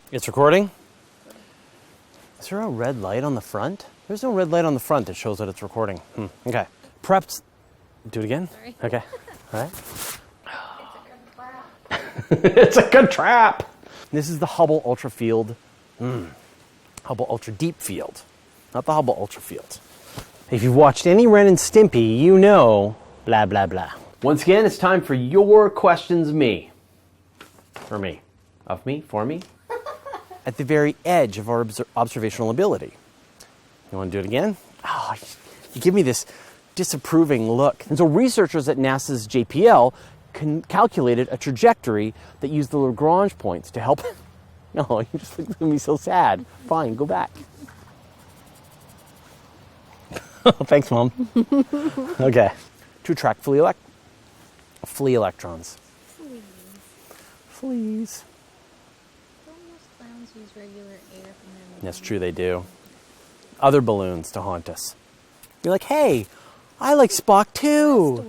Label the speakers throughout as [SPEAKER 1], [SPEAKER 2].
[SPEAKER 1] It's recording? Is there a red light on the front? There's no red light on the front that shows that it's recording. Okay. Prepped. Do it again?
[SPEAKER 2] Sorry.
[SPEAKER 1] Okay. All right.
[SPEAKER 2] It's a good trap.
[SPEAKER 1] It's a good trap. This is the Hubble Ultra Field. Hubble Ultra Deep Field. Not the Hubble Ultra Field. If you've watched any Ren and Stimpy, you know blah, blah, blah. Once again, it's time for your questions, me. For me. Of me? For me? At the very edge of our observational ability. You want to do it again? Oh, you give me this disapproving look. And so researchers at NASA's JPL calculated a trajectory that used the Lagrange points to help. No, you just look at me so sad. Fine, go back. Thanks, Mom. Okay. To attract flea electrons. Fleas.
[SPEAKER 2] Most clowns use regular air from their
[SPEAKER 1] That's true, they do. Other balloons to haunt us. You're like, hey, I like Spock too.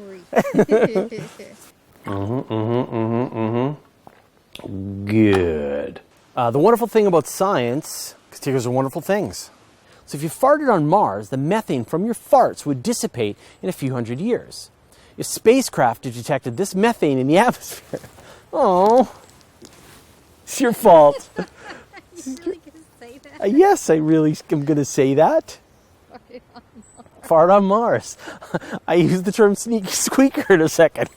[SPEAKER 1] Good. The wonderful thing about science, because stickers are wonderful things. So if you farted on Mars, the methane from your farts would dissipate in a few hundred years. If spacecraft had detected this methane in the atmosphere, oh, it's your fault.
[SPEAKER 2] Are you really going to say that?
[SPEAKER 1] Yes, I really am going to say that. Fart on Mars. I used the term sneaky squeaker in a second.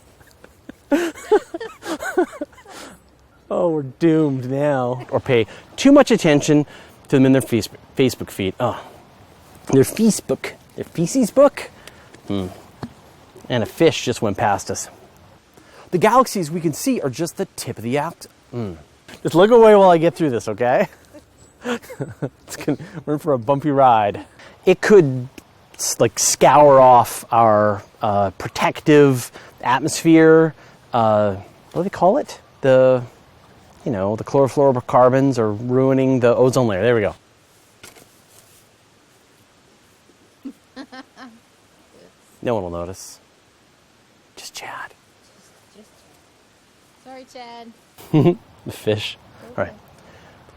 [SPEAKER 1] Oh, we're doomed now. Or pay too much attention to them in their Facebook feed. Oh, their Facebook. Their feces book? And a fish just went past us. The galaxies we can see are just the tip of the Just look away while I get through this, okay? We're in for a bumpy ride. It could like scour off our protective atmosphere. What do they call it? The chlorofluorocarbons are ruining the ozone layer. There we go. No one will notice. Just Chad.
[SPEAKER 2] Sorry, Chad.
[SPEAKER 1] The fish. All right.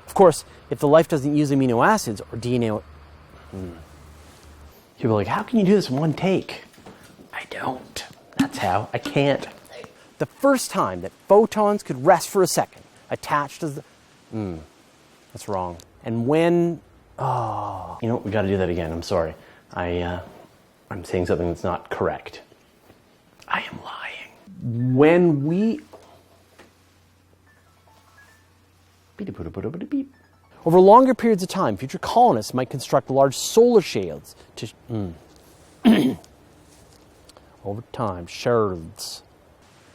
[SPEAKER 1] Of course, if the life doesn't use amino acids or DNA, you'll be like, how can you do this in one take? I don't. That's how. I can't. The first time that photons could rest for a second, attached as the... that's wrong. And when... Oh. You know what? We got to do that again. I'm sorry. I'm saying something that's not correct. I am lying. When we... Over longer periods of time, future colonists might construct large solar shields to... Over time, shields.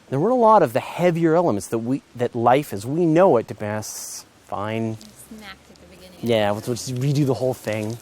[SPEAKER 1] There weren't a lot of the heavier elements that life as we know it to pass. Fine.
[SPEAKER 2] Snacked at the beginning.
[SPEAKER 1] Yeah, let's just redo the whole thing.